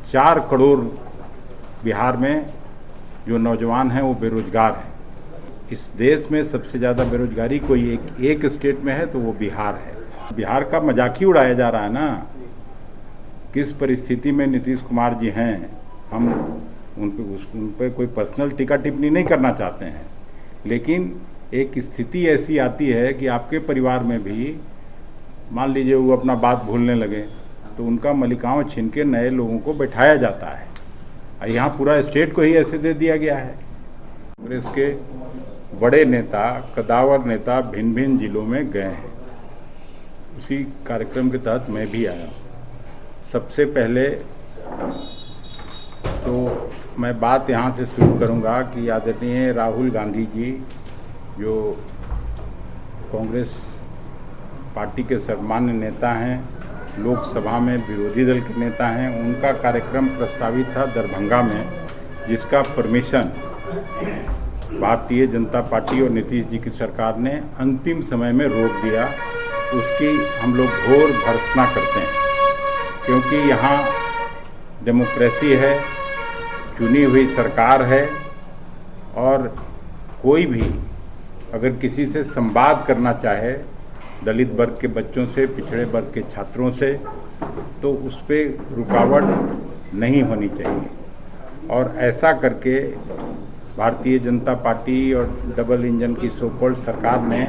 4 करोड़ बिहार में जो नौजवान हैं वो बेरोजगार हैं। इस देश में सबसे ज़्यादा बेरोजगारी कोई एक स्टेट में है तो वो बिहार है। बिहार का मजाक ही उड़ाया जा रहा है ना। किस परिस्थिति में नीतीश कुमार जी हैं, हम उन पर कोई पर्सनल टीका टिप्पणी नहीं करना चाहते हैं, लेकिन एक स्थिति ऐसी आती है कि आपके परिवार में भी मान लीजिए वो अपना बात भूलने लगे तो उनका मलिकाओं छीन के नए लोगों को बैठाया जाता है। यहाँ पूरा स्टेट को ही ऐसे दे दिया गया है। कांग्रेस के बड़े नेता, कदावर नेता भिन्न भिन्न जिलों में गए हैं। उसी कार्यक्रम के तहत मैं भी आया। सबसे पहले तो मैं बात यहाँ से शुरू करूँगा कि आदरणीय राहुल गांधी जी जो कांग्रेस पार्टी के सर्वमान्य नेता हैं, लोकसभा में विरोधी दल के नेता हैं, उनका कार्यक्रम प्रस्तावित था दरभंगा में, जिसका परमिशन भारतीय जनता पार्टी और नीतीश जी की सरकार ने अंतिम समय में रोक दिया। उसकी हम लोग घोर भर्त्सना करते हैं, क्योंकि यहाँ डेमोक्रेसी है, चुनी हुई सरकार है, और कोई भी अगर किसी से संवाद करना चाहे दलित वर्ग के बच्चों से, पिछड़े वर्ग के छात्रों से, तो उस पर रुकावट नहीं होनी चाहिए। और ऐसा करके भारतीय जनता पार्टी और डबल इंजन की सो कॉल्ड सरकार ने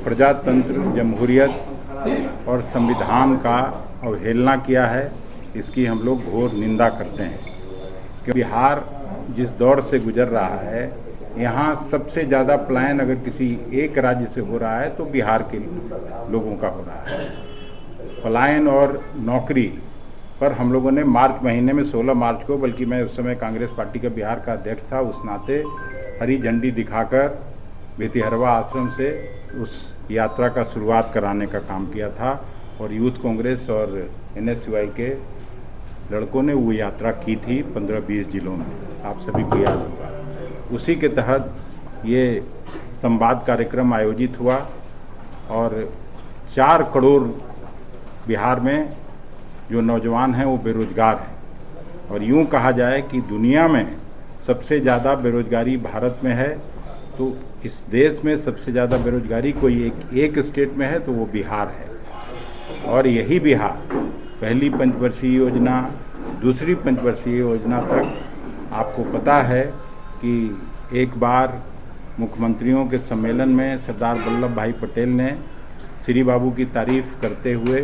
प्रजातंत्र, जमहूरियत और संविधान का अवहेलना किया है। इसकी हम लोग घोर निंदा करते हैं कि बिहार जिस दौर से गुजर रहा है, यहाँ सबसे ज़्यादा पलायन अगर किसी एक राज्य से हो रहा है तो बिहार के लोगों का हो रहा है। पलायन और नौकरी पर हम लोगों ने मार्च महीने में 16 मार्च को, बल्कि मैं उस समय कांग्रेस पार्टी का बिहार का अध्यक्ष था, उस नाते हरी झंडी दिखाकर बेतिहरवा आश्रम से उस यात्रा का शुरुआत कराने का काम किया था। और यूथ कांग्रेस और NSUI के लड़कों ने वो यात्रा की थी 15-20 जिलों में, आप सभी को याद होगा। उसी के तहत ये संवाद कार्यक्रम आयोजित हुआ और 4 करोड़ बिहार में जो नौजवान हैं वो बेरोजगार हैं। और यूँ कहा जाए कि दुनिया में सबसे ज़्यादा बेरोजगारी भारत में है, तो इस देश में सबसे ज़्यादा बेरोजगारी कोई एक स्टेट में है तो वो बिहार है। और यही बिहार पहली पंचवर्षीय योजना, दूसरी पंचवर्षीय योजना तक आपको पता है कि एक बार मुख्यमंत्रियों के सम्मेलन में सरदार वल्लभ भाई पटेल ने श्री बाबू की तारीफ़ करते हुए,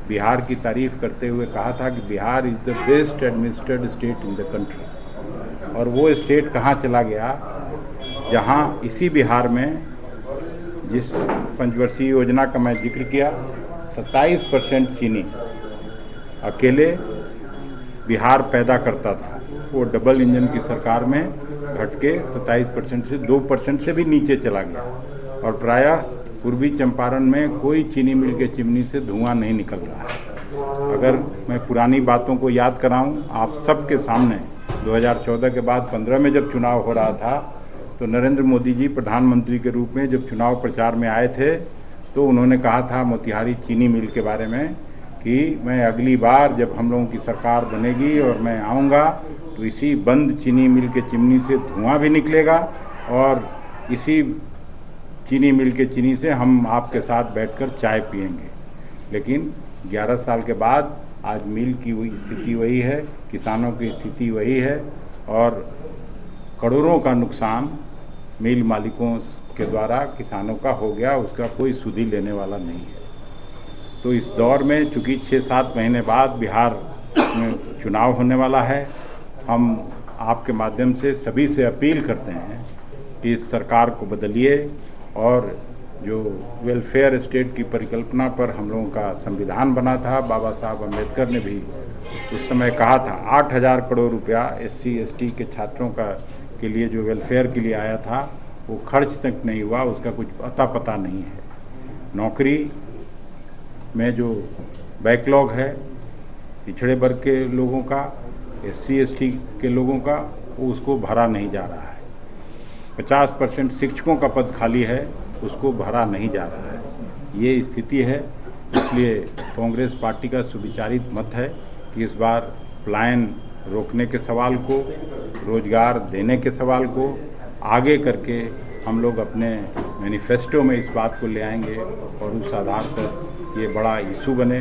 बिहार की तारीफ़ करते हुए कहा था कि Bihar is the best administered state in the country. और वो स्टेट कहाँ चला गया, जहाँ इसी बिहार में जिस पंचवर्षीय योजना का मैं जिक्र किया, 27% चीनी अकेले बिहार पैदा करता था, वो डबल इंजन की सरकार में घट के 27% से 2% से भी नीचे चला गया। और प्रायः पूर्वी चंपारण में कोई चीनी मिल के चिमनी से धुआं नहीं निकल रहा है। अगर मैं पुरानी बातों को याद कराऊं आप सबके सामने, 2014 के बाद 15 में जब चुनाव हो रहा था तो नरेंद्र मोदी जी प्रधानमंत्री के रूप में जब चुनाव प्रचार में आए थे तो उन्होंने कहा था मोतिहारी चीनी मिल के बारे में कि मैं अगली बार जब हम लोगों की सरकार बनेगी और मैं आऊँगा तो इसी बंद चीनी मिल के चिमनी से धुआं भी निकलेगा और इसी चीनी मिल के चीनी से हम आपके साथ बैठकर चाय पिएंगे। लेकिन 11 साल के बाद आज मिल की वही स्थिति वही है, किसानों की स्थिति वही है और करोड़ों का नुकसान मिल मालिकों के द्वारा किसानों का हो गया, उसका कोई सुधि लेने वाला नहीं है। तो इस दौर में चूँकि 6-7 महीने बाद बिहार में चुनाव होने वाला है, हम आपके माध्यम से सभी से अपील करते हैं कि इस सरकार को बदलिए और जो वेलफेयर स्टेट की परिकल्पना पर हम लोगों का संविधान बना था, बाबा साहब अम्बेडकर ने भी उस समय कहा था 8,000 करोड़ रुपया SC ST के छात्रों का के लिए जो वेलफेयर के लिए आया था वो खर्च तक नहीं हुआ, उसका कुछ अता पता नहीं है। नौकरी में जो बैकलॉग है पिछड़े वर्ग के लोगों का, SC ST के लोगों का, वो उसको भरा नहीं जा रहा है। 50% शिक्षकों का पद खाली है, उसको भरा नहीं जा रहा है। ये स्थिति है, इसलिए कांग्रेस पार्टी का सुविचारित मत है कि इस बार पलायन रोकने के सवाल को, रोजगार देने के सवाल को आगे करके हम लोग अपने मैनिफेस्टो में इस बात को ले आएंगे और उस आधार पर ये बड़ा इशू बने